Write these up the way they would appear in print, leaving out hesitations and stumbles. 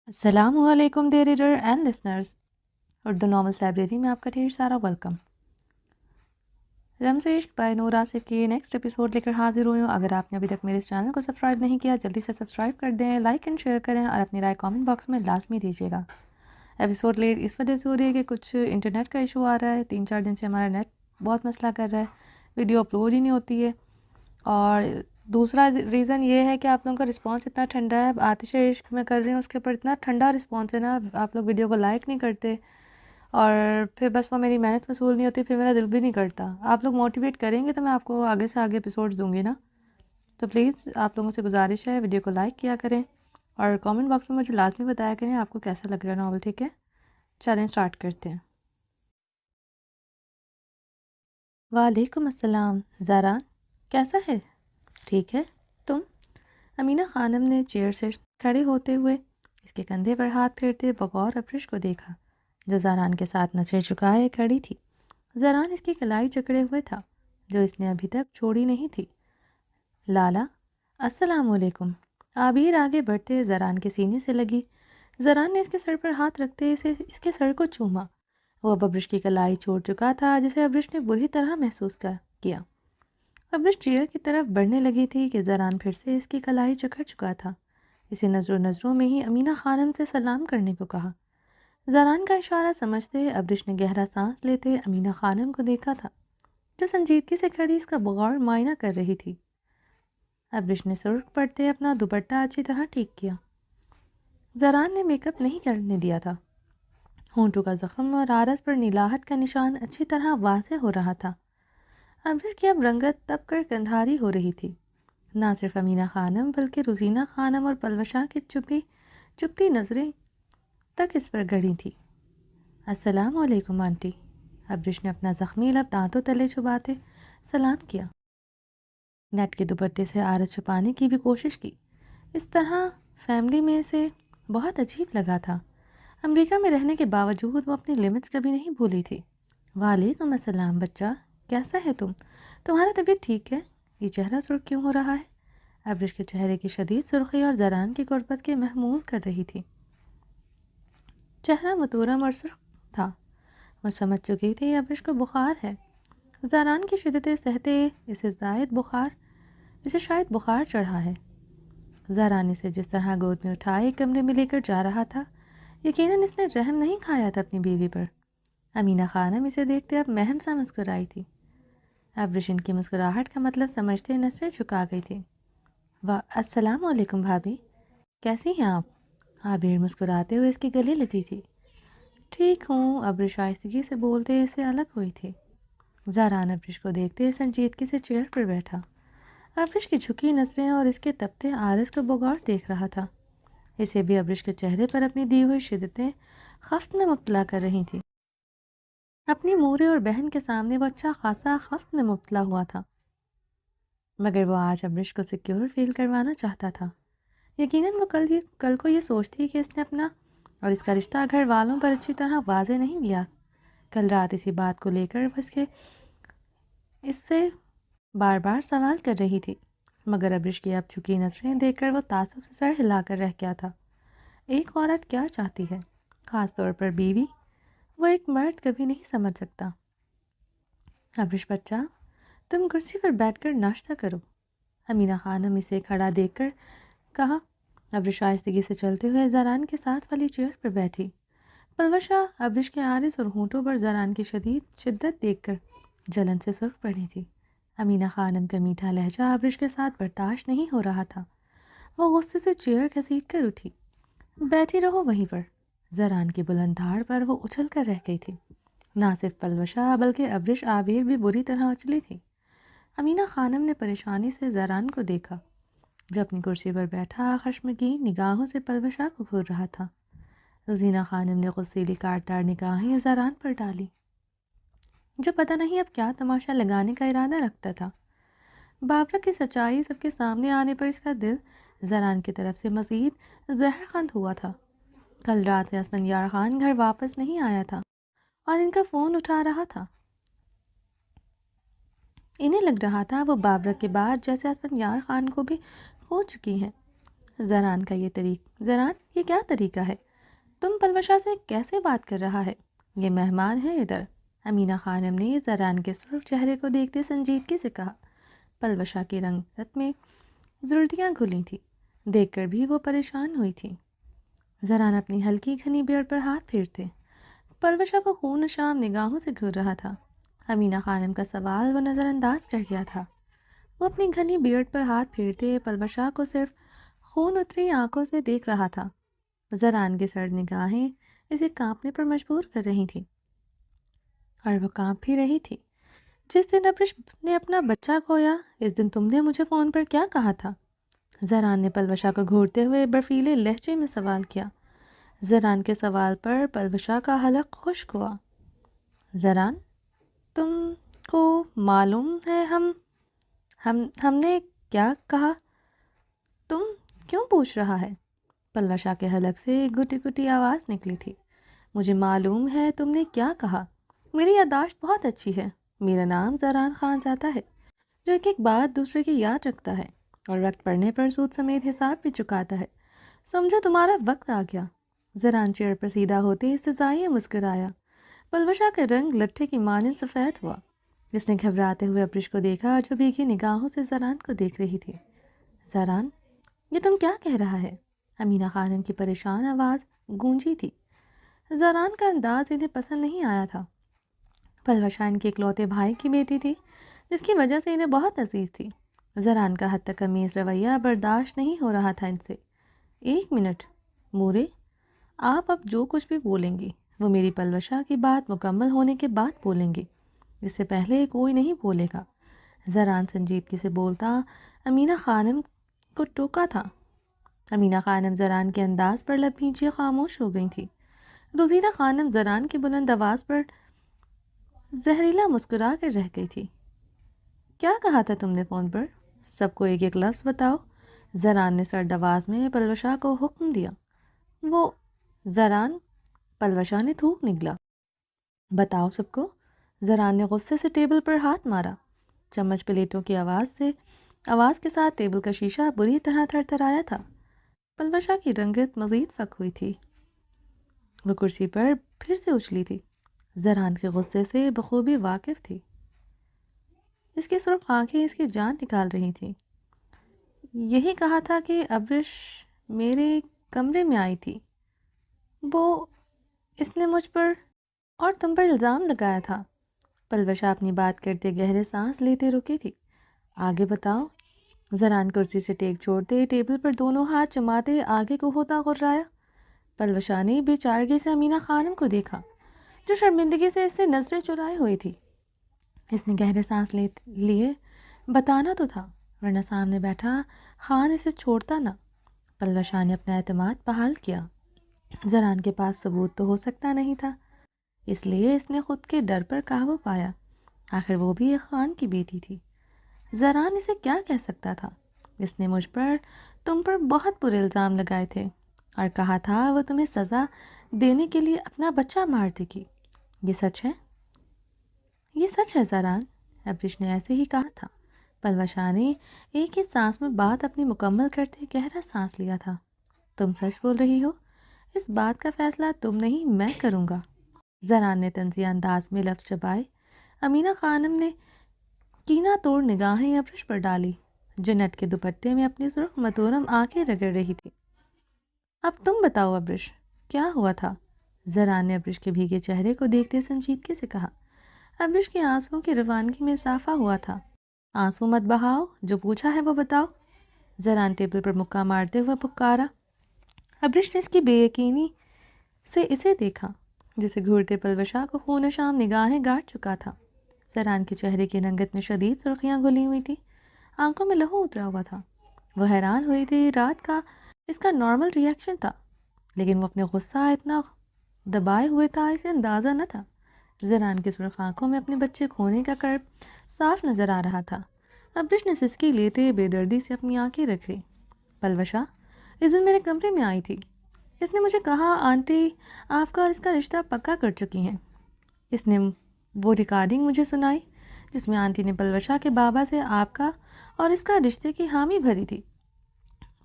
السلام علیکم dear reader and listeners, Urdu novels library میں آپ کا ڈھیر سارا ویلکم۔ رمز عشق بائی نور آصف کی نیکسٹ ایپیسوڈ لے کر حاضر ہوئی ہوں۔ اگر آپ نے ابھی تک میرے اس چینل کو سبسکرائب نہیں کیا، جلدی سے سبسکرائب کر دیں، لائک اینڈ شیئر کریں اور اپنی رائے کامنٹ باکس میں لازمی دیجیے گا۔ ایپیسوڈ لیٹ اس وجہ سے ہو رہی ہے کہ کچھ انٹرنیٹ کا ایشو آ رہا ہے، 3-4 دن سے ہمارا نیٹ بہت مسئلہ کر رہا ہے، ویڈیو اپلوڈ ہی نہیں ہوتی ہے۔ اور دوسرا ریزن یہ ہے کہ آپ لوگوں کا رسپانس اتنا ٹھنڈا ہے، آتش عشق میں کر رہی ہوں اس کے اوپر اتنا ٹھنڈا رسپانس ہے نا، آپ لوگ ویڈیو کو لائک نہیں کرتے اور پھر بس وہ میری محنت وصول نہیں ہوتی، پھر میرا دل بھی نہیں کرتا۔ آپ لوگ موٹیویٹ کریں گے تو میں آپ کو آگے سے آگے ایپیسوڈز دوں گی نا، تو پلیز آپ لوگوں سے گزارش ہے ویڈیو کو لائک کیا کریں اور کامنٹ باکس میں مجھے لازمی بتایا کریں آپ کو کیسا لگ رہا ہے ناول، ٹھیک ہے؟ چلیں اسٹارٹ کرتے ہیں۔ وعلیکم السلام زاران، کیسا ہے؟ ٹھیک ہے، تم؟ امینہ خانم نے چیئر سے کھڑے ہوتے ہوئے اس کے کندھے پر ہاتھ پھیرتے بغور ابرش کو دیکھا، جو زاران کے ساتھ نظریں جھکائے کھڑی تھی۔ زاران اس کی کلائی جکڑے ہوئے تھا، جو اس نے ابھی تک چھوڑی نہیں تھی۔ لالا، السلام علیکم۔ عابیر آگے بڑھتے زاران کے سینے سے لگی۔ زاران نے اس کے سر پر ہاتھ رکھتے اس کے سر کو چوما۔ وہ اب ابرش کی کلائی چھوڑ چکا تھا، جسے ابرش نے بری طرح محسوس کیا۔ ابرش چیئر کی طرف بڑھنے لگی تھی کہ زاران پھر سے اس کی کلائی جکڑ چکا تھا۔ اسے نظروں میں ہی امینہ خانم سے سلام کرنے کو کہا۔ زاران کا اشارہ سمجھتے ابرش نے گہرا سانس لیتے امینہ خانم کو دیکھا تھا، جو سنجیدگی سے کھڑی اس کا بغور معائنہ کر رہی تھی۔ ابرش نے سرخ پڑتے اپنا دوپٹہ اچھی طرح ٹھیک کیا۔ زاران نے میک اپ نہیں کرنے دیا تھا۔ ہونٹوں کا زخم اور آرس پر نیلاہٹ کا نشان اچھی طرح واضح ہو رہا تھا۔ ابرش کی اب رنگت تپ کر گندھاری ہو رہی تھی۔ نہ صرف امینہ خانم بلکہ روزینہ خانم اور پلوشا کی چپتی نظریں تک اس پر گڑی تھی۔ السلام علیکم آنٹی، ابرش نے اپنا زخمی لب دانتوں تلے چھپاتے سلام کیا۔ نیٹ کے دوپٹے سے آرس چھپانے کی بھی کوشش کی، اس طرح فیملی میں سے بہت عجیب لگا تھا۔ امریکہ میں رہنے کے باوجود وہ اپنی لمٹس کبھی نہیں بھولی تھی۔ وعلیکم السلام بچہ، کیسا ہے تمہارا طبیعت ٹھیک ہے؟ یہ چہرہ سرخ کیوں ہو رہا ہے؟ ابرش کے چہرے کی شدید سرخی اور زاران کی غربت کے محمول کر رہی تھی۔ چہرہ متورم اور سرخ تھا۔ وہ سمجھ چکی تھی ابرش کو بخار ہے۔ زاران کی شدتیں سہتے اسے شاید بخار چڑھا ہے۔ زاران اسے جس طرح گود میں اٹھائے کمرے میں لے کر جا رہا تھا، یقیناً اس نے رحم نہیں کھایا تھا اپنی بیوی پر۔ امینہ خانم اسے دیکھتے اب مہم سا مسکرائی تھی۔ ابرش ان کی مسکراہٹ کا مطلب سمجھتے نظریں جھکا گئی تھی۔ السلام علیکم بھابھی، کیسی ہیں آپ؟ عابیر مسکراتے ہوئے اس کی گلے لگی تھی۔ ٹھیک ہوں، ابرش آہستگی سے بولتے اس سے الگ ہوئی تھی۔ زاران ابرش کو دیکھتے سنجیدگی سے چیئر پر بیٹھا۔ ابرش کی جھکی نظریں اور اس کے تپتے آرس کو بغور دیکھ رہا تھا۔ اسے بھی ابرش کے چہرے پر اپنی دی ہوئی شدتیں خفت میں مبتلا کر رہی تھی۔ اپنی مورے اور بہن کے سامنے وہ اچھا خاصا خفت میں مبتلا ہوا تھا، مگر وہ آج ابرش کو سیکیور فیل کروانا چاہتا تھا۔ یقیناً وہ کل کو یہ سوچتی کہ اس نے اپنا اور اس کا رشتہ گھر والوں پر اچھی طرح واضح نہیں کیا۔ کل رات اسی بات کو لے کر اس سے بار بار سوال کر رہی تھی، مگر ابرش کی اب جھکی نظریں دیکھ کر وہ تعصب سے سر ہلا کر رہ گیا تھا۔ ایک عورت کیا چاہتی ہے، خاص طور پر بیوی، وہ ایک مرد کبھی نہیں سمجھ سکتا۔ ابرش بچہ، تم کرسی پر بیٹھ کر ناشتہ کرو، امینہ خانم اسے کھڑا دیکھ کر کہا۔ ابرش آہستگی سے چلتے ہوئے زاران کے ساتھ والی چیئر پر بیٹھی۔ پلوشا ابرش کے آرس اور ہونٹوں پر زاران کی شدت دیکھ کر جلن سے سرخ پڑی تھی۔ امینہ خانم کا میٹھا لہجہ ابرش کے ساتھ برداشت نہیں ہو رہا تھا۔ وہ غصے سے چیئر گھسیٹ کر اٹھی۔ بیٹھی رہو وہیں پر۔ زاران کی بلند دھاڑ پر وہ اچھل کر رہ گئی تھی۔ نہ صرف پلوشا بلکہ ابرش عابیر بھی بری طرح اچھلی تھی۔ امینہ خانم نے پریشانی سے زاران کو دیکھا، جو اپنی کرسی پر بیٹھا خشمگین نگاہوں سے پلوشا کو گھور رہا تھا۔ روزینہ خانم نے غصیلی کاٹدار نگاہیں زاران پر ڈالی، جو پتہ نہیں اب کیا تماشا لگانے کا ارادہ رکھتا تھا۔ بابرہ کی سچائی سب کے سامنے آنے پر اس کا دل زاران کی طرف سے مزید زہر خند ہوا تھا۔ کل رات سے اسفندیار خان گھر واپس نہیں آیا تھا اور ان کا فون اٹھا رہا تھا۔ انہیں لگ رہا تھا وہ بابرہ کے بعد جیسے اسفندیار خان کو بھی کھو چکی ہیں۔ زران کا زران یہ کیا طریقہ ہے؟ تم پلوشا سے کیسے بات کر رہا ہے؟ یہ مہمان ہے ادھر، امینہ خانم نے زران کے سرخ چہرے کو دیکھتے سنجیدگی سے کہا۔ پلوشا کی رنگت میں زردیاں گھلی تھیں، دیکھ کر بھی وہ پریشان ہوئی تھی۔ زران اپنی ہلکی گھنی بیئرڈ پر ہاتھ پھیرتے پلوشا کو خون نشام نگاہوں سے گھور رہا تھا۔ امینہ خانم کا سوال وہ نظر انداز کر گیا تھا۔ وہ اپنی گھنی بیئرڈ پر ہاتھ پھیرتے پلوشا کو صرف خون اتری آنکھوں سے دیکھ رہا تھا۔ زران کی سرد نگاہیں اسے کانپنے پر مجبور کر رہی تھیں، اور وہ کانپ بھی رہی تھی۔ جس دن ابرش نے اپنا بچہ کھویا، اس دن تم نے مجھے فون پر کیا کہا تھا؟ زران نے پلوشا کو گھورتے ہوئے برفیلے لہجے میں سوال کیا۔ زران کے سوال پر پلوشا کا حلق خشک ہوا۔ زران، تم کو معلوم ہے ہم نے کیا کہا؟ تم کیوں پوچھ رہا ہے؟ پلوشا کے حلق سے گٹی گٹی آواز نکلی تھی۔ مجھے معلوم ہے تم نے کیا کہا۔ میری یادداشت بہت اچھی ہے۔ میرا نام زران خان زادہ ہے، جو ایک ایک بات دوسرے کی یاد رکھتا ہے اور وقت پڑنے پر سود سمیت حساب بھی چکاتا ہے۔ سمجھو تمہارا وقت آ گیا۔ زران چیئر پر سیدھا ہوتے استہزائیہ مسکرایا۔ پلوشا کا رنگ لٹھے کی مانند سفید ہوا۔ اس نے گھبراتے ہوئے ابرش کو دیکھا جو بھیگی نگاہوں سے زران کو دیکھ رہی تھی۔ زران، یہ تم کیا کہہ رہا ہے؟ امینہ خانم کی پریشان آواز گونجی تھی۔ زران کا انداز انہیں پسند نہیں آیا تھا۔ پلوشا ان کے اکلوتے بھائی کی بیٹی تھی، جس کی وجہ سے انہیں بہت عزیز تھی۔ زران کا حد تک تمیز رویہ برداشت نہیں ہو رہا تھا ان سے۔ ایک منٹ مورے، آپ اب جو کچھ بھی بولیں گی وہ میری پلوشا کی بات مکمل ہونے کے بعد بولیں گی، اس سے پہلے کوئی نہیں بولے گا۔ زران سنجیدگی سے بولتا امینہ خانم کو ٹوکا تھا۔ امینہ خانم زران کے انداز پر لب بھینچے خاموش ہو گئی تھی۔ روزینہ خانم زران کی بلند آواز پر زہریلا مسکرا کر رہ گئی تھی۔ کیا کہا تھا تم نے فون پر؟ سب کو ایک ایک لفظ بتاؤ۔ زران نے سرد آواز میں پلوشا کو حکم دیا۔ وہ زران، پلوشا نے تھوک نگلا۔ بتاؤ سب کو۔ زران نے غصے سے ٹیبل پر ہاتھ مارا۔ چمچ پلیٹوں کی آواز کے ساتھ ٹیبل کا شیشہ بری طرح تھر تھر آیا تھا۔ پلوشا کی رنگت مزید فک ہوئی تھی۔ وہ کرسی پر پھر سے اچھلی تھی۔ زران کے غصے سے بخوبی واقف تھی۔ اس کی سرخ آنکھیں اس کی جان نکال رہی تھیں۔ یہی کہا تھا کہ ابرش میرے کمرے میں آئی تھی، اس نے مجھ پر اور تم پر الزام لگایا تھا۔ پلوشا اپنی بات کرتے گہرے سانس لیتے رکی تھی۔ آگے بتاؤ۔ زران کرسی سے ٹیک چھوڑتے ٹیبل پر دونوں ہاتھ جماتے آگے کو ہوتا غرایا۔ پلوشا نے بے چارگی سے امینہ خانم کو دیکھا، جو شرمندگی سے اس سے نظریں چرائے ہوئی تھی۔ اس نے گہرے سانس لیے بتانا تو تھا، ورنہ سامنے بیٹھا خان اسے چھوڑتا نہ۔ پلوشا نے اپنا اعتماد بحال کیا۔ زران کے پاس ثبوت تو ہو سکتا نہیں تھا، اس لیے اس نے خود کے ڈر پر قابو پایا۔ آخر وہ بھی ایک خان کی بیٹی تھی۔ زران اسے کیا کہہ سکتا تھا؟ اس نے تم پر بہت برے الزام لگائے تھے اور کہا تھا وہ تمہیں سزا دینے کے لیے اپنا بچہ مار دے گی۔ یہ سچ ہے؟ یہ سچ ہے زران، ابرش نے ایسے ہی کہا تھا۔ پلوشا نے ایک ہی سانس میں بات اپنی مکمل کرتے گہرا سانس لیا تھا۔ تم سچ بول رہی ہو؟ اس بات کا فیصلہ تم نہیں میں کروں گا۔ زران نے طنزیہ انداز میں لفظ چبائے۔ امینہ خانم نے کینہ توڑ نگاہیں ابرش پر ڈالی، جنت کے دوپٹے میں اپنی سرخ متورم آنکھیں رگڑ رہی تھی۔ اب تم بتاؤ ابرش، کیا ہوا تھا؟ زران نے ابرش کے بھیگے چہرے کو دیکھتے سنجیدگی سے کہا۔ ابرش کے آنسوؤں کی روانگی میں اضافہ ہوا تھا۔ آنسو مت بہاؤ، جو پوچھا ہے وہ بتاؤ۔ زران ٹیبل پر مکہ مارتے ہوئے پکارا۔ ابرش نے اس کی بے یقینی سے اسے دیکھا، جسے گھورتے پلوشا کو خون شام نگاہیں گاڑ چکا تھا۔ زران کے چہرے کی رنگت میں شدید سرخیاں گھلی ہوئی تھی، آنکھوں میں لہو اترا ہوا تھا۔ وہ حیران ہوئی تھی، رات کا اس کا نارمل ری ایکشن تھا، لیکن وہ اپنے غصہ اتنا دبائے ہوئے تھا اسے اندازہ نہ تھا۔ زران کی سرخ آنکھوں میں اپنے بچے کھونے کا کرب صاف نظر آ رہا تھا۔ ابرش نے سسکی لیتے بے دردی سے اپنی آنکھیں رکھی۔ پلوشا اس دن میرے کمرے میں آئی تھی۔ اس نے مجھے کہا آنٹی آپ کا اور اس کا رشتہ پکا کر چکی ہیں۔ اس نے وہ ریکارڈنگ مجھے سنائی جس میں آنٹی نے پلوشا کے بابا سے آپ کا اور اس کا رشتے کی حامی بھری تھی۔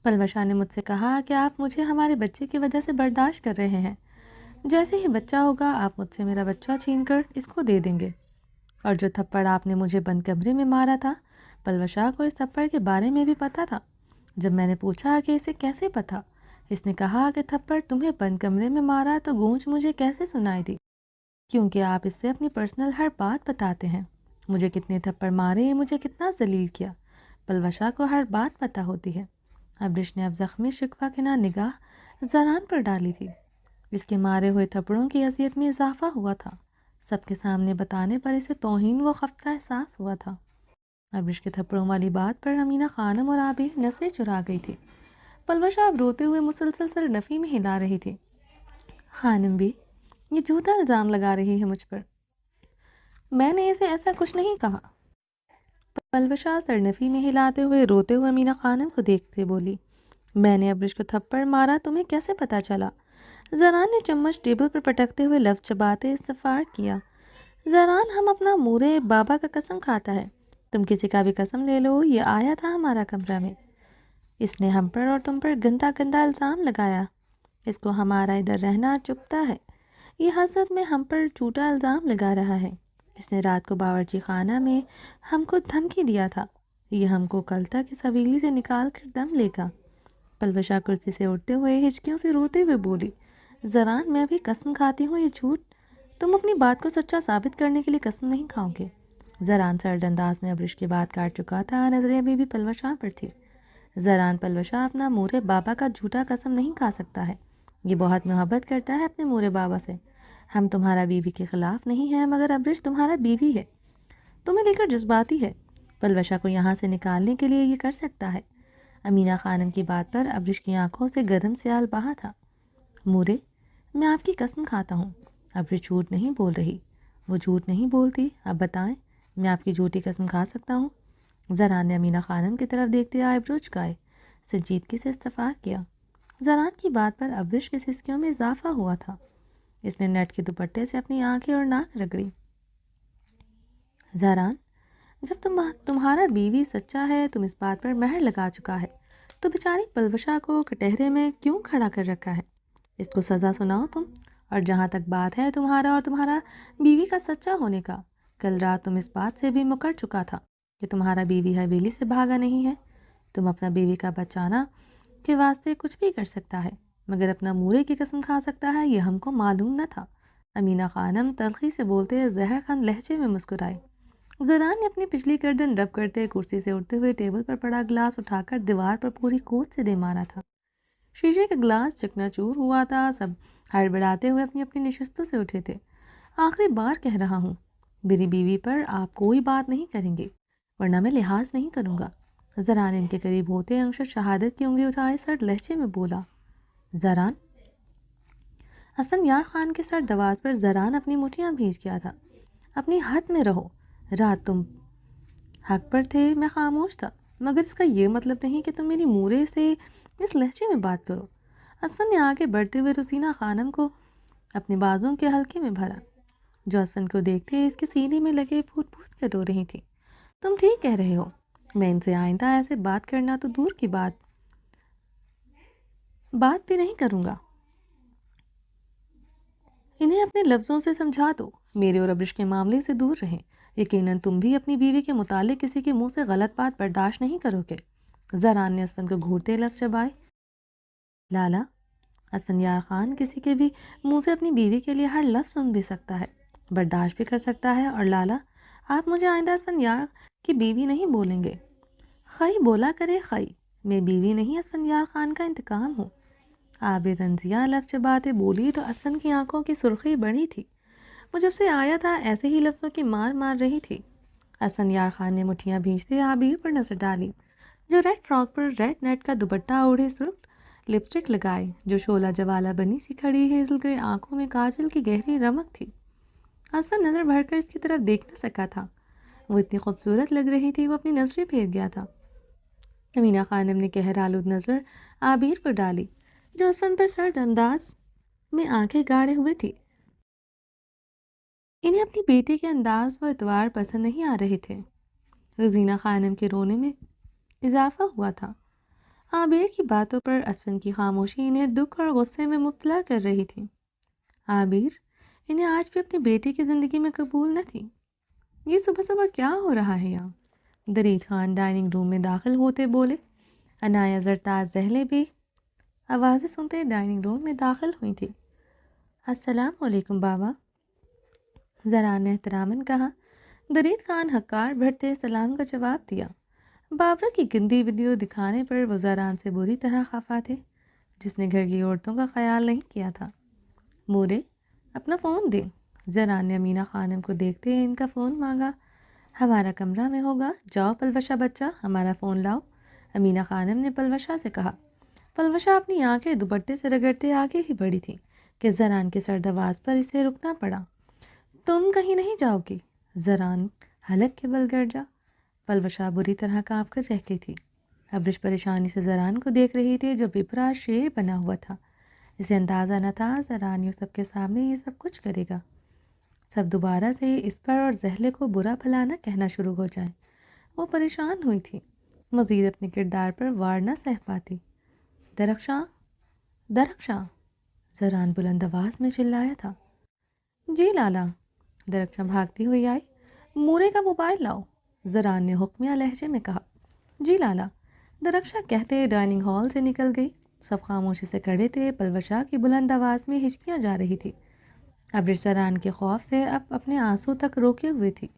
پلوشا نے مجھ سے کہا کہ آپ مجھے ہمارے بچے کی وجہ سے برداشت کر رہے ہیں، جیسے ہی بچہ ہوگا آپ مجھ سے میرا بچہ چھین کر اس کو دے دیں گے۔ اور جو تھپڑ آپ نے مجھے بند کمرے میں مارا تھا، پلوشا کو اس تھپڑ کے بارے میں بھی پتہ تھا۔ جب میں نے پوچھا کہ اسے کیسے پتہ، اس نے کہا کہ تھپڑ تمہیں بند کمرے میں مارا تو گونج مجھے کیسے سنائی دی، کیونکہ آپ اس سے اپنی پرسنل ہر بات بتاتے ہیں، مجھے کتنے تھپڑ مارے، مجھے کتنا ذلیل کیا، پلوشا کو ہر بات پتہ ہوتی ہے۔ ابرش نے اب زخمی شکوہ کے نہ نگاہ زران پر ڈالی تھی۔ اس کے مارے ہوئے تھپڑوں کی اذیت میں اضافہ ہوا تھا، سب کے سامنے بتانے پر اسے توہین و خفت کا احساس ہوا تھا۔ ابرش کے تھپڑوں والی بات پر امینہ خانم اور عابر نظریں چرا گئی تھی۔ پلوشا اب روتے ہوئے مسلسل سر نفی میں ہلا رہی تھی۔ خانم بھی یہ جھوٹا الزام لگا رہی ہے مجھ پر، میں نے اسے ایسا کچھ نہیں کہا۔ پلوشا سر نفی میں ہلاتے ہوئے روتے ہوئے امینہ خانم کو دیکھتے بولی، میں نے ابرش کو تھپڑ مارا تمہیں کیسے پتا چلا؟ زران نے چمچ ٹیبل پر پٹکتے ہوئے لفظ چباتے استفار کیا۔ زران ہم اپنا مورے بابا کا قسم کھاتا ہے، تم کسی کا بھی قسم لے لو، یہ آیا تھا ہمارا کمرہ میں، اس نے ہم پر اور تم پر گندا گندا الزام لگایا، اس کو ہمارا ادھر رہنا چبھتا ہے، یہ حسرت میں ہم پر جھوٹا الزام لگا رہا ہے، اس نے رات کو باورچی خانہ میں ہم کو دھمکی دیا تھا، یہ ہم کو کل تک اس حویلی سے نکال کر دم لے گا۔ پلوشا کرسی سے اٹھتے ہوئے ہچکیوں سے روتے ہوئے بولی، زران میں بھی قسم کھاتی ہوں یہ جھوٹ، تم اپنی بات کو سچا ثابت کرنے کے لیے قسم نہیں کھاؤ گے۔ زران سرد انداز میں ابرش کی بات کاٹ چکا تھا، نظریں ابھی بھی پلوشا پر تھی۔ زران پلوشا اپنا مورے بابا کا جھوٹا قسم نہیں کھا سکتا ہے، یہ بہت محبت کرتا ہے اپنے مورے بابا سے، ہم تمہارا بیوی کے خلاف نہیں ہیں، مگر ابرش تمہارا بیوی ہے، تمہیں لے کر جذباتی ہے، پلوشا کو یہاں سے نکالنے کے لیے یہ کر سکتا ہے۔ امینہ خانم کی بات پر ابرش کی آنکھوں سے گرم سیال بہا تھا۔ مورے میں آپ کی قسم کھاتا ہوں، ابرش جھوٹ نہیں بول رہی، وہ جھوٹ نہیں بولتی، اب بتائیں میں آپ کی جھوٹی قسم کھا سکتا ہوں؟ زران نے امینہ خانم کی طرف دیکھتے آئے بروج گائے، سنجیدگی سے استفار کیا۔ زران کی بات پر ابرش کی سسکیوں میں اضافہ ہوا تھا، اس نے نیٹ کے دوپٹے سے اپنی آنکھیں اور ناک رگڑی۔ زران جب تمہارا بیوی سچا ہے، تم اس بات پر مہر لگا چکا ہے، تو بیچاری پلوشا کو کٹہرے میں کیوں کھڑا کر رکھا ہے؟ اس کو سزا سناؤ تم، اور جہاں تک بات ہے تمہارا اور تمہارا بیوی کا سچا ہونے کا، کل رات تم اس بات سے بھی مکر چکا تھا کہ تمہارا بیوی حویلی سے بھاگا نہیں ہے، تم اپنا بیوی کا بچانا کے واسطے کچھ بھی کر سکتا ہے، مگر اپنا مورے کی قسم کھا سکتا ہے، یہ ہم کو معلوم نہ تھا۔ امینہ خانم تلخی سے بولتے زہر خان لہجے میں مسکرائے۔ زران نے اپنی پچھلی گردن رب کرتے کرسی سے اٹھتے ہوئے ٹیبل پر پڑا گلاس اٹھا کر دیوار پر پوری کوت سے دے مارا تھا۔ شیشے کا گلاس چکنا چور ہوا تھا، سب ہڑبڑاتے ہوئے اپنی اپنی نشستوں سے اٹھے تھے۔ آخری بار کہہ رہا ہوں، میری بیوی پر آپ کوئی بات نہیں کریں گے، ورنہ میں لحاظ نہیں کروں گا۔ زران ان کے قریب ہوتے انگشت شہادت کی انگلی اٹھائے سرد لہجے میں بولا، زران۔ اسفندیار خان کے سرد آواز پر زران اپنی مٹھیاں بھیج گیا تھا۔ اپنی حد میں رہو، رات تم حق پر تھے، میں خاموش تھا، مگر اس کا یہ مطلب نہیں کہ تم میری مورے سے اس لہجے میں بات کرو۔ اسفند نے آگے بڑھتے ہوئے رسینہ خانم کو اپنے بازوں کے حلقے میں بھرا، جو اسفند کو دیکھتے اس کے سینے میں لگے پھوٹ پھوٹ سے رو رہی تھی۔ تم ٹھیک کہہ رہے ہو، میں ان سے آئندہ ایسے بات کرنا تو دور کی بات بھی نہیں کروں گا۔ انہیں اپنے لفظوں سے سمجھا دو، میرے اور ابرش کے معاملے سے دور رہیں، یقیناً تم بھی اپنی بیوی کے متعلق کسی کے منہ سے غلط بات برداشت نہیں کرو گے۔ زران نے اسفند کو گھورتے لفظ چبائے۔ لالا، اسفندیار خان کسی کے بھی منہ سے اپنی بیوی کے لیے ہر لفظ سن بھی سکتا ہے، برداشت بھی کر سکتا ہے، اور لالا آپ مجھے آئندہ اسفندیار کی بیوی نہیں بولیں گے۔ خی بولا کرے خی، میں بیوی نہیں اسفندیار خان کا انتقام ہوں۔ آبِ تنزیہ لفظ چباتے بولی تو اسفند کی آنکھوں کی سرخی بڑھی تھی، وہ جب سے آیا تھا ایسے ہی لفظوں کی مار مار رہی تھی۔ اسفندیار خان نے مٹھیاں بھیجتے عابر پر نظر ڈالی، جو ریڈ فراک پر ریڈ نیٹ کا دوپٹہ اوڑھے سرخ لپسٹک لگائے، جو شعلہ جوالہ بنی سی کھڑی ہیزل گرے آنکھوں میں کاجل کی گہری رمق تھی۔ اسفند نظر بھر کر اس کی طرف دیکھ نہ سکا تھا، وہ اتنی خوبصورت لگ رہی تھی، وہ اپنی نظریں پھیر گیا تھا۔ امینہ خانم نے قہر آلود نظر عابر پر ڈالی، جو اسفند پر سرد انداز میں آنکھیں گاڑے ہوئے تھی۔ انہیں اپنی بیٹی کے انداز و اعتبار پسند نہیں آ رہے تھے۔ رزینہ خانم کے رونے میں اضافہ ہوا تھا۔ عابر کی باتوں پر اسفن کی خاموشی انہیں دکھ اور غصے میں مبتلا کر رہی تھی۔ عابر انہیں آج بھی اپنی بیٹی کی زندگی میں قبول نہ تھی۔ یہ صبح صبح کیا ہو رہا ہے یہاں؟ درید خان ڈائننگ روم میں داخل ہوتے بولے۔ عنایا زرتاز زہلے بھی آوازیں سنتے ڈائننگ روم میں داخل ہوئی تھی۔ السلام علیکم بابا، زران نے احتراماً کہا۔ درید خان ہکار بھرتے سلام کا جواب دیا۔ بابرا کی گندی ویڈیو دکھانے پر وہ زران سے بری طرح خفا تھے، جس نے گھر کی عورتوں کا خیال نہیں کیا تھا۔ مورے اپنا فون دے، زران نے امینہ خانم کو دیکھتے ان کا فون مانگا۔ ہمارا کمرہ میں ہوگا، جاؤ پلوشا بچہ ہمارا فون لاؤ، امینہ خانم نے پلوشا سے کہا۔ پلوشا اپنی آنکھیں دوپٹے سے رگڑتے آگے ہی بڑھی تھی کہ زران کے سرد آواز پر اسے رکنا پڑا۔ تم کہیں نہیں جاؤ گی؟ زران حلق کے بل گرجا۔ پلوشا بری طرح کانپ کر رہ گئی تھی۔ ابرش پریشانی سے زران کو دیکھ رہی تھی جو بپرا شیر بنا ہوا تھا۔ اسے اندازہ نہ تھا زران یوں سب کے سامنے یہ سب کچھ کرے گا۔ سب دوبارہ سے اس پر اور زہلے کو برا بھلا نہ کہنا شروع ہو جائیں۔ وہ پریشان ہوئی تھی، مزید اپنے کردار پر وار نہ سہ پاتی۔ درخشاں، درخشاں، زران بلند آواز میں چلایا تھا۔ جی لالا، درخشاں بھاگتی ہوئی آئی۔ مورے کا موبائل لاؤ، زران نے حکمیہ لہجے میں کہا۔ جی لالا، درخشاں کہتے ڈائننگ ہال سے نکل گئی۔ سب خاموشی سے کھڑے تھے۔ پلوشا کی بلند آواز میں ہچکیاں جا رہی تھی۔ ابرش زران کے خوف سے اب اپنے آنسو تک روکے ہوئے تھی۔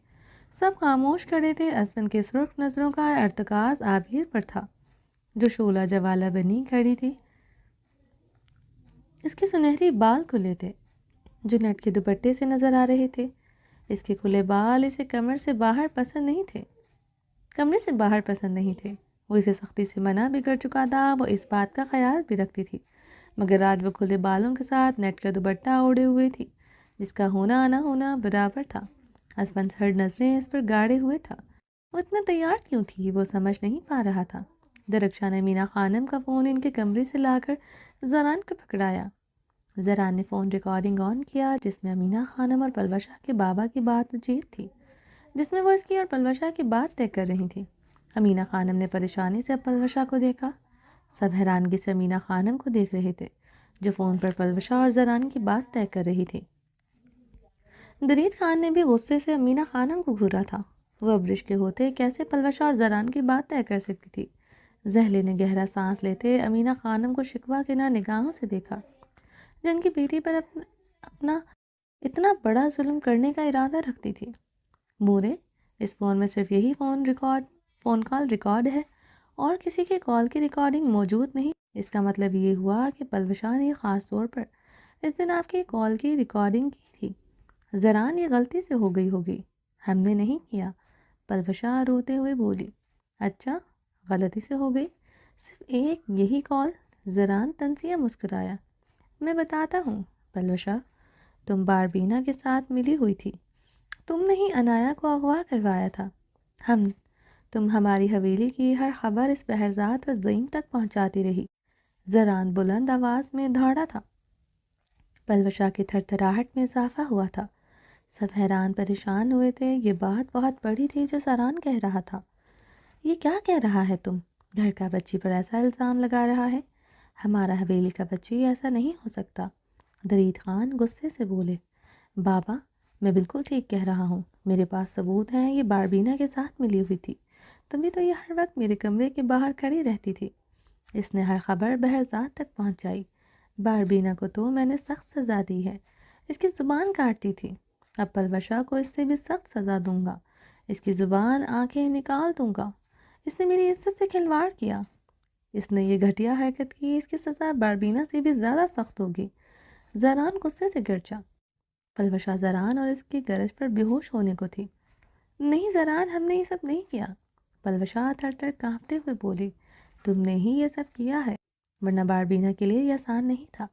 سب خاموش کھڑے تھے۔ اسفن کے سرخ نظروں کا ارتکاز عابر پر تھا، جو شعلہ جوالہ بنی کھڑی تھی۔ اس کے سنہری بال کھلے تھے جو نٹ کے دوپٹے سے نظر آ رہے تھے۔ اس کے کھلے بال اسے کمرے سے باہر پسند نہیں تھے۔ وہ اسے سختی سے منع بھی کر چکا تھا۔ وہ اس بات کا خیال بھی رکھتی تھی، مگر آج وہ کھلے بالوں کے ساتھ نیٹ کا دوپٹہ اوڑھے ہوئے تھی، جس کا ہونا نہ ہونا برابر تھا۔ اسفن ہر نظریں اس پر گاڑے ہوئے تھا۔ وہ اتنا تیار کیوں تھی وہ سمجھ نہیں پا رہا تھا۔ درخشاں نے امینہ خانم کا فون ان کے کمرے سے لا کر زران کو پکڑایا۔ زران نے فون ریکارڈنگ آن کیا، جس میں امینہ خانم اور پلوشا کے بابا کی بات چیت تھی، جس میں وہ اس کی اور پلوشا کی بات طے کر رہی تھی۔ امینہ خانم نے پریشانی سے پلوشا کو دیکھا۔ سب حیرانگی سے امینہ خانم کو دیکھ رہے تھے، جو فون پر پلوشا اور زران کی بات طے کر رہی تھی۔ درید خان نے بھی غصے سے امینہ خانم کو گھورا تھا۔ وہ ابرش کے ہوتے کیسے پلوشا اور زران کی بات طے کر سکتی تھی؟ زہلے نے گہرا سانس لیتے امینہ خانم کو شکوہ کے نگاہوں سے دیکھا، جن کی بیٹی پر اپنا اتنا بڑا ظلم کرنے کا ارادہ رکھتی تھی۔ مورے، اس فون میں صرف یہی فون کال ریکارڈ ہے اور کسی کے کال کی ریکارڈنگ موجود نہیں۔ اس کا مطلب یہ ہوا کہ پلوشا نے خاص طور پر اس دن آپ کی کال کی ریکارڈنگ کی تھی۔ زران، یہ غلطی سے ہو گئی ہوگی، ہم نے نہیں کیا، پلوشا روتے ہوئے بولی۔ اچھا، غلطی سے ہو گئی؟ صرف ایک یہی کال؟ زران تنزیہ مسکرایا۔ میں بتاتا ہوں پلوشا، تم باربینا کے ساتھ ملی ہوئی تھی، تم نے ہی عنایا کو اغوا کروایا تھا۔ تم ہماری حویلی کی ہر خبر اس بہرزاد اور زعیم تک پہنچاتی رہی۔ زران بلند آواز میں دھاڑا تھا۔ پلوشا کی تھر تھراہٹ میں اضافہ ہوا تھا۔ سب حیران پریشان ہوئے تھے۔ یہ بات بہت بڑی تھی جو زران کہہ رہا تھا۔ یہ کیا کہہ رہا ہے تم؟ گھر کا بچی پر ایسا الزام لگا رہا ہے؟ ہمارا حویلی کا بچی ایسا نہیں ہو سکتا۔ درید خان غصے سے بولے۔ بابا، میں بالکل ٹھیک کہہ رہا ہوں، میرے پاس ثبوت ہیں، یہ باربینا کے ساتھ ملی ہوئی تھی۔ تم بھی تو یہ ہر وقت میرے کمرے کے باہر کھڑی رہتی تھی۔ اس نے ہر خبر بہرزاد تک پہنچائی۔ باربینا کو تو میں نے سخت سزا دی ہے، اس کی زبان کاٹتی تھی۔ اب پلوشا کو اس سے بھی سخت سزا دوں گا، اس کی زبان آنکھیں نکال دوں گا۔ اس نے میری عزت سے کھلواڑ کیا، اس نے یہ گھٹیا حرکت کی، اس کی سزا باربینا سے بھی زیادہ سخت ہوگی۔ زران غصے سے گرجا۔ پلوشا زران اور اس کی گرج پر بے ہوش ہونے کو تھی۔ نہیں زران، ہم نے یہ سب نہیں کیا، پلوشا تھر تھر کانپتے ہوئے بولی۔ تم نے ہی یہ سب کیا ہے، ورنہ باربینا کے لیے یہ آسان نہیں تھا۔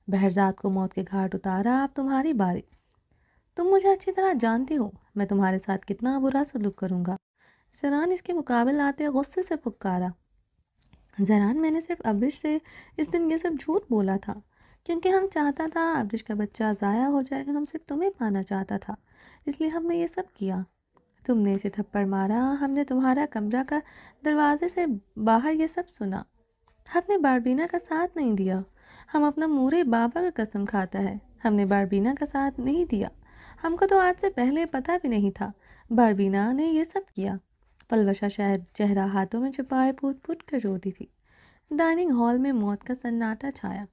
بہرزاد کو موت کے گھاٹ اتارا، اب تمہاری باری۔ تم مجھے اچھی طرح جانتی ہو میں تمہارے ساتھ کتنا برا سلوک کروں گا۔ زران اس کے مقابل آتے غصے سے پکارا۔ زران، میں نے صرف ابرش سے اس دن یہ سب جھوٹ بولا تھا، کیونکہ ہم چاہتا تھا ابرش کا بچہ ضائع ہو جائے، ہم صرف تمہیں پانا چاہتا تھا، اس لیے ہم نے یہ سب کیا۔ تم نے اسے تھپڑ مارا، ہم نے تمہارا کمرہ کا دروازے سے باہر یہ سب سنا۔ ہم نے باربینا کا ساتھ نہیں دیا. ہم اپنا مورے بابا کا قسم کھاتا ہے, ہم نے باربینا کا ساتھ نہیں دیا. ہم کو تو آج سے پہلے پتہ بھی نہیں تھا باربینا نے یہ سب کیا. پلوشا چہرہ ہاتھوں میں چھپائے پھوٹ پھوٹ کر روتی تھی. ڈائننگ ہال میں موت کا سناٹا چھایا,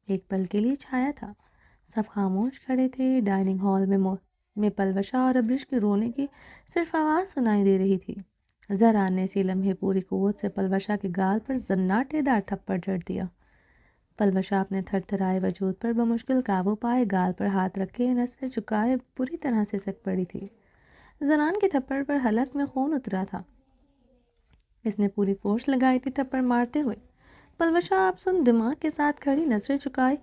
ایک پل کے لیے چھایا تھا. سب خاموش کھڑے تھے. ڈائننگ ہال میں پلوشا اور ابرش کے رونے کی صرف آواز سنائی دے رہی تھی. زران نے اسی لمحے پوری قوت سے پلوشا کے گال پر زناٹے دار تھپڑ جڑ دیا. پلوشا اپنے تھر تھرائے وجود پر بمشکل قابو پائے گال پر ہاتھ رکھے نسلیں جھکائے بری طرح سے سک پڑی تھی. زنان کے تھپڑ پر حلق میں خون اترا تھا. اس نے پوری فورس لگائی تھی تھپڑ مارتے ہوئے. پلوشا آپ سن دماغ کے ساتھ کھڑی نظریں جھکائے.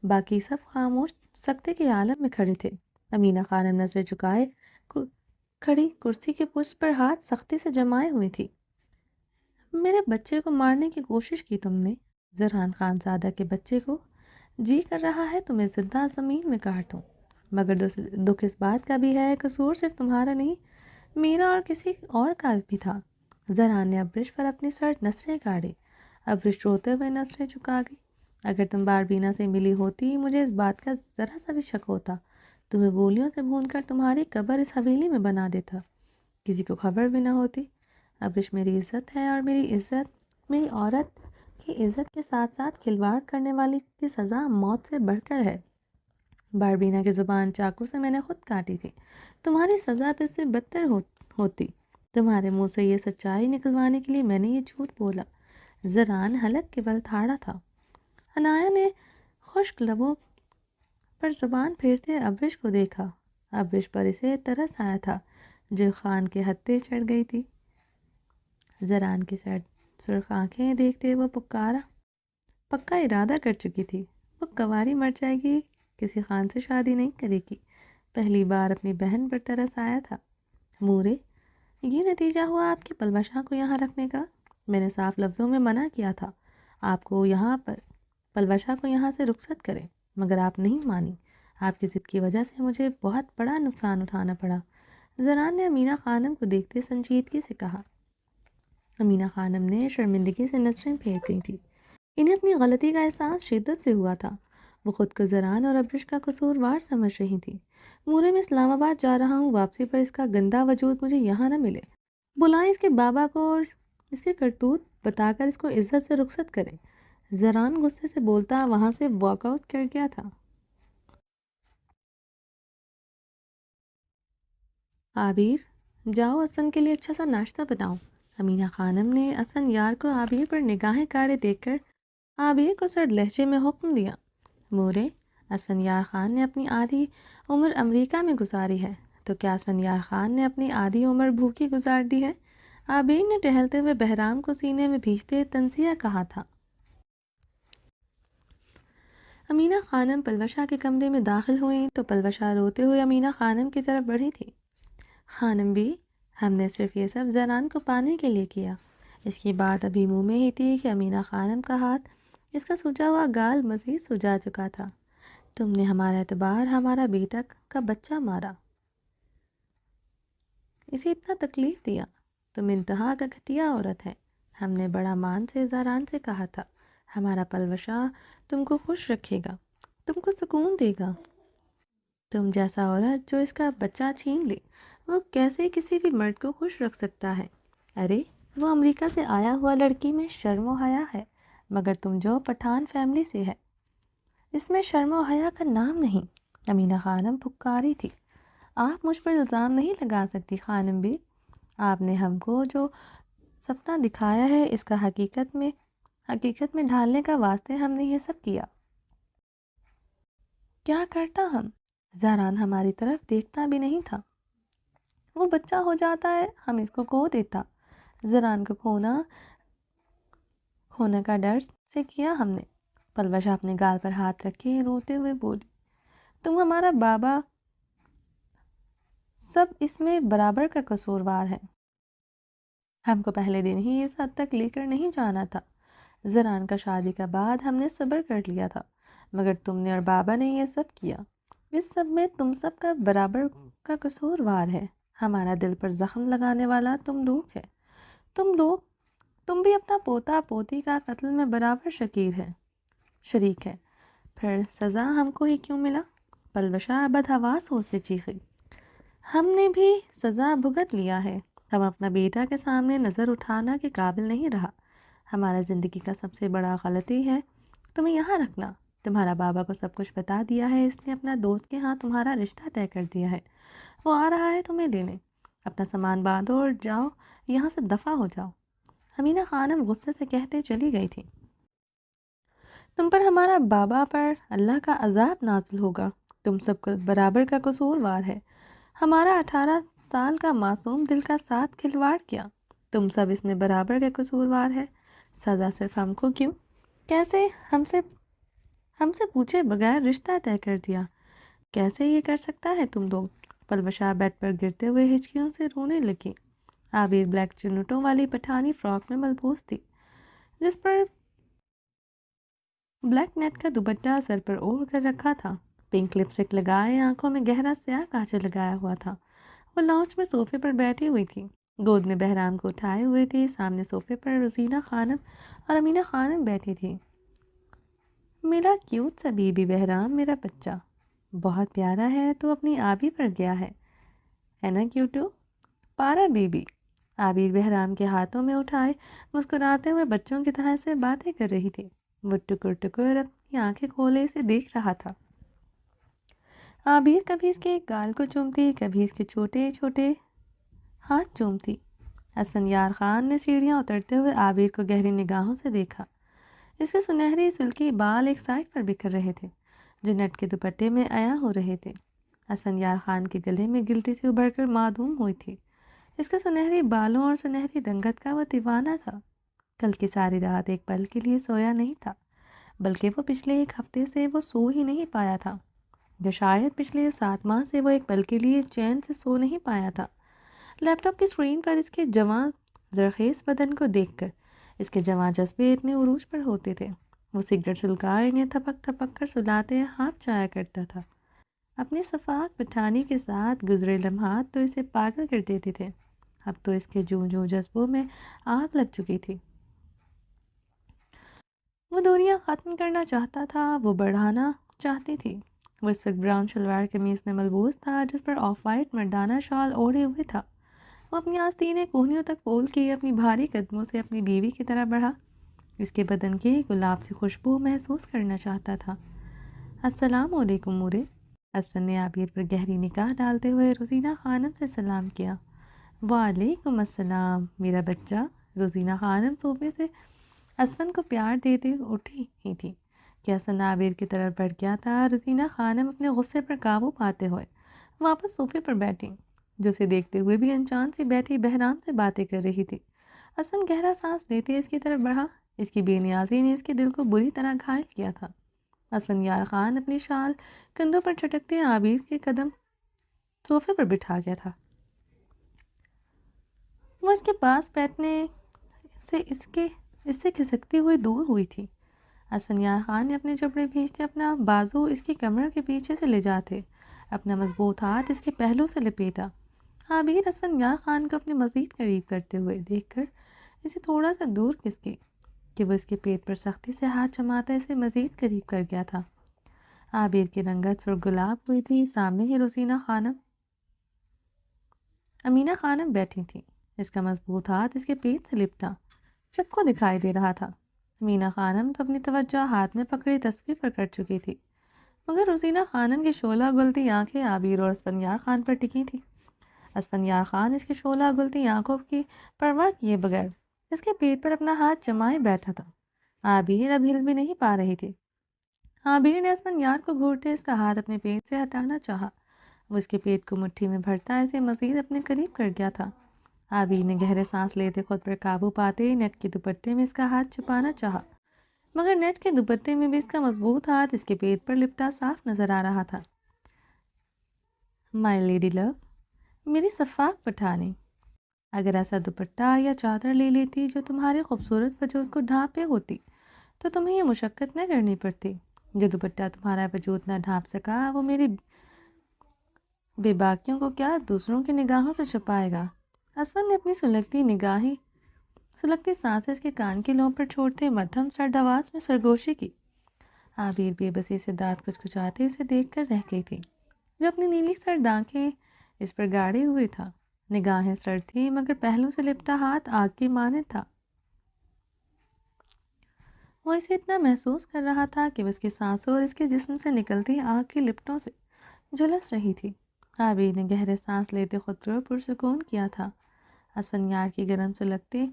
باقی سب خاموش سکتے کے عالم میں کھڑے تھے. امینہ خانم نظریں جھکائے کھڑی کرسی کے پشت پر ہاتھ سختی سے جمائے ہوئی تھی. میرے بچے کو مارنے کی کوشش کی تم نے, زران خان زادہ کے بچے کو. جی کر رہا ہے تمہیں زندہ زمین میں کاٹ دوں, مگر دکھ اس بات کا بھی ہے قصور صرف تمہارا نہیں, میرا اور کسی اور کا بھی تھا. زران نے ابرش پر اپنی سرٹ نثریں کاڑی. ابرش روتے ہوئے نثریں چکا گئی. اگر تم باربینا سے ملی ہوتی مجھے اس بات کا ذرا سا بھی شک ہوتا. تمہیں گولیوں سے بھون کر تمہاری قبر اس حویلی میں بنا دیتا, کسی کو خبر بھی نہ ہوتی. ابرش میری عزت ہے, اور میری عزت, میری عورت کی عزت کے ساتھ ساتھ کھلواڑ کرنے والی کی سزا موت سے بڑھ کر ہے. باربینا کی زبان چاقو سے میں نے خود کاٹی تھی. تمہاری سزا تو اس سے بدتر ہوتی. تمہارے منہ سے یہ سچائی نکلوانے کے لیے میں نے یہ جھوٹ بولا. زران حلق کے بل تھاڑا تھا. عنایا نے خشک لبوں پر زبان پھیرتے ابرش کو دیکھا. ابرش پر اسے ترس آیا تھا جو خان کے ہتھے چڑھ گئی تھی. زران کی سرخ آنکھیں دیکھتے وہ پکا ارادہ کر چکی تھی. وہ کنواری مر جائے گی, کسی خان سے شادی نہیں کرے گی. پہلی بار اپنی بہن پر ترس آیا تھا. مورے, یہ نتیجہ ہوا آپ کے پلوشا کو یہاں رکھنے کا. میں نے صاف لفظوں میں منع کیا تھا آپ کو یہاں پر پلوشا کو یہاں سے رخصت کریں, مگر آپ نہیں مانی. آپ کی ضد کی وجہ سے مجھے بہت بڑا نقصان اٹھانا پڑا. زران نے امینہ خانم کو دیکھتے سنجیدگی سے کہا. امینہ خانم نے شرمندگی سے نظریں پھیر گئی تھی. انہیں اپنی غلطی کا احساس شدت سے ہوا تھا. وہ خود کو زران اور ابرش کا قصوروار سمجھ رہی تھی. مورے میں اسلام آباد جا رہا ہوں, واپسی پر اس کا گندا وجود مجھے یہاں نہ ملے. بلائیں اس کے بابا کو اور اس کے کرتوت بتا کر اس کو عزت سے رخصت کریں. زران غصے سے بولتا وہاں سے واک آؤٹ کر گیا تھا. عابر, جاؤ اسفند کے لیے اچھا سا ناشتہ بتاؤ. امینہ خانم نے اسفند یار کو عابر پر نگاہیں کاڑے دیکھ کر عابر کو سرد لہجے میں حکم دیا. مورے, اسفند یار خان نے اپنی آدھی عمر امریکہ میں گزاری ہے, تو کیا اسفند یار خان نے اپنی آدھی عمر بھوکی گزار دی ہے؟ عابر نے ٹہلتے ہوئے بہرام کو سینے میں بھیجتے تنزیہ کہا تھا. امینہ خانم پلوشا کے کمرے میں داخل ہوئیں تو پلوشا روتے ہوئے امینہ خانم کی طرف بڑھی تھی. خانم بھی, ہم نے صرف یہ سب زران کو پانے کے لیے کیا. اس کی بات ابھی منہ میں ہی تھی کہ امینہ خانم کا ہاتھ اس کا سجا ہوا گال مزید سجا چکا تھا. تم نے ہمارا اعتبار, ہمارا بیٹا کا بچہ مارا, اسے اتنا تکلیف دیا. تم انتہا کا گھٹیا عورت ہے. ہم نے بڑا مان سے زران سے کہا تھا ہمارا پلوشا تم کو خوش رکھے گا, تم کو سکون دے گا. تم جیسا عورت جو اس کا بچہ چھین لے, وہ کیسے کسی بھی مرد کو خوش رکھ سکتا ہے؟ ارے وہ امریکہ سے آیا ہوا لڑکی میں شرم و حیا ہے, مگر تم جو پٹھان فیملی سے ہے اس میں شرم و حیا کا نام نہیں. امینہ خانم پھکاری تھی. آپ مجھ پر الزام نہیں لگا سکتی خانم بھی. آپ نے ہم کو جو سپنا دکھایا ہے اس کا حقیقت میں ڈھالنے کا واسطے ہم نے یہ سب کیا. کیا کرتا ہم؟ زران ہماری طرف دیکھتا بھی نہیں تھا. وہ بچہ ہو جاتا ہے, ہم اس کو کھو دیتا. زران کو کھونے کا ڈر سے کیا ہم نے. پلوشا اپنے گال پر ہاتھ رکھے روتے ہوئے بولی. تم ہمارا بابا سب اس میں برابر کا قصوروار ہے. ہم کو پہلے دن ہی اس حد تک لے کر نہیں جانا تھا. زران کا شادی کا بعد ہم نے صبر کر لیا تھا, مگر تم نے اور بابا نے یہ سب کیا. اس سب میں تم سب کا برابر کا قصوروار ہے. ہمارا دل پر زخم لگانے والا تم لوگ ہے. تم لوگ تم بھی اپنا پوتا پوتی کا قتل میں برابر شریک ہے، پھر سزا ہم کو ہی کیوں ملا؟ پلوشا بدحواس ہو سے چیخی۔ ہم نے بھی سزا بھگت لیا ہے، ہم اپنا بیٹا کے سامنے نظر اٹھانا کے قابل نہیں رہا۔ ہمارا زندگی کا سب سے بڑا غلطی ہے تمہیں یہاں رکھنا۔ تمہارا بابا کو سب کچھ بتا دیا ہے، اس نے اپنا دوست کے ہاں تمہارا رشتہ طے کر دیا ہے، وہ آ رہا ہے تمہیں لینے۔ اپنا سامان باندھو اور جاؤ، یہاں سے دفع ہو جاؤ۔ امینہ خانم غصے سے کہتے چلی گئی تھی، تم پر ہمارا بابا پر اللہ کا عذاب نازل ہوگا، تم سب کو برابر کا قصوروار ہے۔ ہمارا 18 سال کا معصوم دل کا ساتھ کھلواڑ کیا، تم سب اس میں برابر کے قصوروار ہے۔ سزا صرف ہم کو کیوں؟ کیسے ہم سے پوچھے بغیر رشتہ طے کر دیا؟ کیسے یہ کر سکتا ہے تم لوگ؟ پلوشا بیڈ پر گرتے ہوئے ہچکیوں سے رونے لگی۔ عابر بلیک چنوٹوں والی پٹھانی فراک میں ملبوس تھی، جس پر بلیک نیٹ کا دوپٹہ سر پر اوڑھ کر رکھا تھا، پنک لپسٹک لگائے، آنکھوں میں گہرا سیاہ کاجل لگایا ہوا تھا۔ وہ لاؤنج میں صوفے پر بیٹھی ہوئی تھی، گود میں بہرام کو اٹھائے ہوئے تھی۔ سامنے صوفے پر روزینہ خانم اور امینہ خانم بیٹھی تھی۔ میرا کیوٹ سا بی بی بہرام، میرا بچہ بہت پیارا ہے، تو اپنی آبی پر گیا ہے نا کیوٹو؟ پارا بی بی عابر بہرام کے ہاتھوں میں اٹھائے مسکراتے ہوئے بچوں کی طرح سے باتیں کر رہی تھی۔ وہ ٹکر ٹکر اپنی آنکھیں کھولے اسے دیکھ رہا تھا۔ عابر کبھی اس کے گال کو چومتی، کبھی اس کے چھوٹے چھوٹے ہاتھ چومتی۔ اسفندیار خان نے سیڑھیاں اترتے ہوئے عابر کو گہری نگاہوں سے دیکھا۔ اس کے سنہری سلکی بال ایک سائڈ پر بکھر رہے تھے، جو نیٹ کے دوپٹے میں عیاں ہو رہے تھے۔ اسفندیار خان کے گلے میں گلٹی سے ابھر کر معدوم ہوئی تھی۔ اس کے سنہری بالوں اور سنہری رنگت کا وہ دیوانہ تھا۔ کل کی ساری رات ایک پل کے لیے سویا نہیں تھا، بلکہ وہ پچھلے ایک ہفتے سے وہ سو ہی نہیں پایا تھا، یا شاید پچھلے 7 ماہ سے وہ ایک پل کے لیے چین سے سو نہیں پایا تھا۔ لیپ ٹاپ کی اسکرین پر اس کے جواں زرخیز بدن کو دیکھ کر اس کے جواں جذبے اتنے عروج پر ہوتے تھے۔ وہ سگریٹ سلگا انہیں تھپک تھپک کر سلاتے ہاتھ جایا کرتا تھا۔ اپنی صفات پٹھانی کے ساتھ گزرے لمحات تو اسے پاگل کر دیتے تھے۔ اب تو اس کے جوں جوں جذبوں میں آگ لگ چکی تھی۔ وہ دوریاں ختم کرنا چاہتا تھا، وہ بڑھانا چاہتی تھی۔ وہ اس وقت براؤن شلوار قمیض میں ملبوس تھا، جس پر آف وائٹ مردانہ شال اوڑھے ہوئے تھا۔ وہ اپنی آستینیں کوہنیوں تک پھول کے اپنی بھاری قدموں سے اپنی بیوی کی طرح بڑھا، اس کے بدن کی گلاب سی خوشبو محسوس کرنا چاہتا تھا۔ السلام علیکم مورے، اسفند نے عابر پر گہری نگاہ ڈالتے ہوئے روزینہ خانم سے سلام کیا۔ وعلیکم السلام میرا بچہ۔ روزینہ خانم صوفے سے اسفند کو پیار دیتے اٹھی ہی تھی کہ اسفند عابر کی طرف بڑھ گیا تھا۔ روزینہ خانم اپنے غصے پر قابو پاتے ہوئے واپس صوفے پر بیٹھی، جو اسے دیکھتے ہوئے بھی انجان سے بیٹھی بہرام سے باتیں کر رہی تھی۔ اسفند گہرا سانس لیتے اس کی طرف بڑھا، اس کی بے نیازی نے اس کے دل کو بری طرح گھائل کیا تھا۔ اسفندیار خان اپنی شال کندھوں پر چھٹکتے عابر کے قدم صوفے پر بٹھا گیا تھا۔ وہ اس کے پاس بیٹھنے سے اس سے کھسکتی ہوئی دور ہوئی تھی۔ اسفندیار خان نے اپنے جبڑے بھیجتے اپنا بازو اس کی کمر کے پیچھے سے لے جاتے اپنا مضبوط ہاتھ اس کے پہلو سے لپیٹا۔ عابر اسفندیار خان کو اپنے مزید قریب کرتے ہوئے دیکھ کر اسے تھوڑا سا دور کھسکی کہ وہ اس کے پیٹ پر سختی سے ہاتھ جماتا اسے مزید قریب کر گیا تھا۔ عابر کی رنگت سرخ گلاب ہوئی تھی۔ سامنے ہی روزینہ خانم امینہ خانم بیٹھی تھی، اس کا مضبوط ہاتھ اس کے پیٹ سے لپٹا سب کو دکھائی دے رہا تھا۔ امینہ خانم تو اپنی توجہ ہاتھ میں پکڑی تصویر پر کر چکی تھی، مگر روزینہ خانم کی شعلہ گلتی آنکھیں عابر اور اسفندیار خان پر ٹکی تھی۔ اسفندیار خان اس کی شعلہ گلتی آنکھوں کی پرواہ کیے بغیر اس کے پیٹ پر اپنا ہاتھ جمائے بیٹھا تھا۔ عابر اب ہل بھی نہیں پا رہی تھی۔ عابر نے اسفندیار کو گھورتے اس کا ہاتھ اپنے پیٹ سے ہٹانا چاہا۔ وہ اس کے پیٹ کو مٹھی میں بھرتا اسے مزید اپنے قریب کر گیا تھا۔ عابر نے گہرے سانس لیتے خود پر قابو پاتے نیٹ کے دوپٹے میں اس کا ہاتھ چھپانا چاہا، مگر نیٹ کے دوپٹے میں بھی اس کا مضبوط ہاتھ اس کے پیٹ پر لپٹا صاف نظر آ رہا تھا۔ مائی لیڈی لو، میری شفاق پٹھانی، اگر ایسا دوپٹہ یا چادر لے لیتی جو تمہارے خوبصورت وجود کو ڈھانپے ہوتی تو تمہیں یہ مشقت نہ کرنی پڑتی۔ جو دوپٹہ تمہارا وجود نہ ڈھانپ سکا وہ میری بے باکیوں کو کیا دوسروں کی نگاہوں سے چھپائے گا۔ اسفند نے اپنی سلگتی نگاہیں سلگتی سانسیں اس کے کان کی لو پر چھوڑتے مدھم سرد آواز میں سرگوشی کی۔ عابر بے بسی سے دانت کچکچاتے اسے دیکھ کر رہ گئی تھی، جو اپنی نیلی سرد آنکھیں اس پر گاڑے ہوئے تھا۔ نگاہیں سرد تھیں مگر پہلو سے لپٹا ہاتھ آگ کی مانند تھا۔ وہ اسے اتنا محسوس کر رہا تھا کہ وہ اس کی سانسوں اور اس کے جسم سے نکلتی آگ کی لپٹوں سے جھلس رہی تھی۔ عابر نے گہرے سانس لیتے خود پر پرسکون کیا تھا۔ اسفندیار کی گرم سلگتے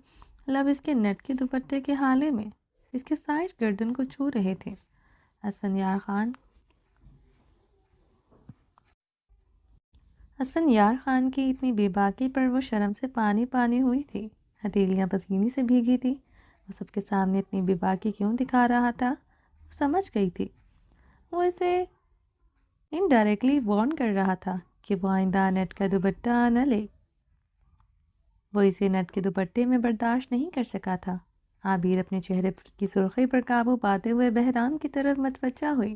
لب اس کے نیٹ کے دوپٹے کے حالے میں اس کے سائڈ گردن کو چھو رہے تھے۔ اسفندیار خان کی اتنی بے باکی پر وہ شرم سے پانی پانی ہوئی تھی، ہتھیلیاں پسینے سے بھیگی تھی۔ وہ سب کے سامنے اتنی بے باکی کیوں دکھا رہا تھا؟ وہ سمجھ گئی تھی، وہ اسے انڈائریکٹلی وارن کر رہا تھا کہ وہ آئندہ نیٹ کا دوپٹہ نہ لے۔ وہ اسے نیٹ کے دوپٹے میں برداشت نہیں کر سکا تھا۔ عابر اپنے چہرے کی سرخی پر قابو پاتے ہوئے بہرام کی طرف متوجہ ہوئی،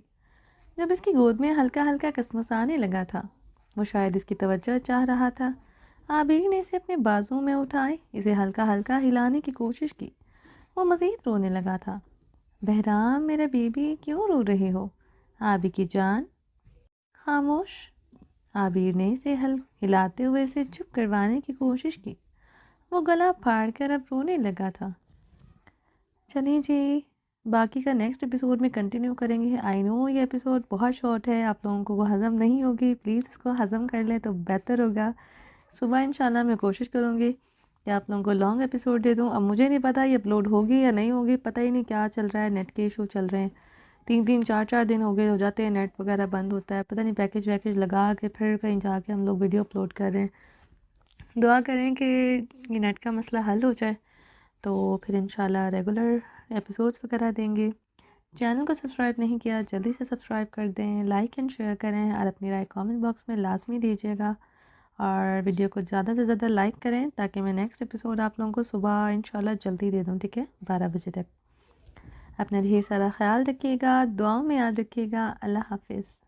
جب اس کی گود میں ہلکا ہلکا کسمسانے لگا تھا۔ وہ شاید اس کی توجہ چاہ رہا تھا۔ عابر نے اسے اپنے بازو میں اٹھائے اسے ہلکا ہلکا ہلانے کی کوشش کی۔ وہ مزید رونے لگا تھا۔ بہرام میرا بیبی کیوں رو رہے ہو؟ عابر کی جان خاموش۔ عابر نے اسے ہلاتے ہوئے اسے چپ کروانے کی کوشش کی۔ وہ گلا پھاڑ کر اب رونے لگا تھا۔ چلیں جی، باقی کا نیکسٹ ایپیسوڈ میں کنٹینیو کریں گے۔ آئی نو یہ ایپیسوڈ بہت شارٹ ہے، آپ لوگوں کو وہ ہضم نہیں ہوگی، پلیز اس کو ہضم کر لیں تو بہتر ہوگا۔ صبح انشاءاللہ میں کوشش کروں گی کہ آپ لوگوں کو لانگ ایپیسوڈ دے دوں۔ اب مجھے نہیں پتہ یہ اپلوڈ ہوگی یا نہیں ہوگی، پتہ ہی نہیں کیا چل رہا ہے، نیٹ کے ایشو چل رہے ہیں، 3 دن ہو گئے ہو جاتے ہیں، نیٹ وغیرہ بند ہوتا ہے، پتہ نہیں پیکیج ویکیج لگا کے پھر کہیں جا کے ہم لوگ ویڈیو اپلوڈ کر رہے ہیں۔ دعا کریں کہ یہ نیٹ کا مسئلہ حل ہو جائے تو پھر انشاءاللہ ریگولر ایپیسوڈز وغیرہ دیں گے۔ چینل کو سبسکرائب نہیں کیا جلدی سے سبسکرائب کر دیں، لائک اینڈ شیئر کریں اور اپنی رائے کامنٹ باکس میں لازمی دیجیے گا، اور ویڈیو کو زیادہ سے زیادہ لائک کریں تاکہ میں نیکسٹ ایپیسوڈ آپ لوگوں کو صبح انشاءاللہ جلدی دے دوں، ٹھیک ہے، 12 بجے تک۔ اپنا ڈھیر سارا خیال رکھیے گا، دعاؤں میں یاد رکھیے گا۔ اللہ حافظ۔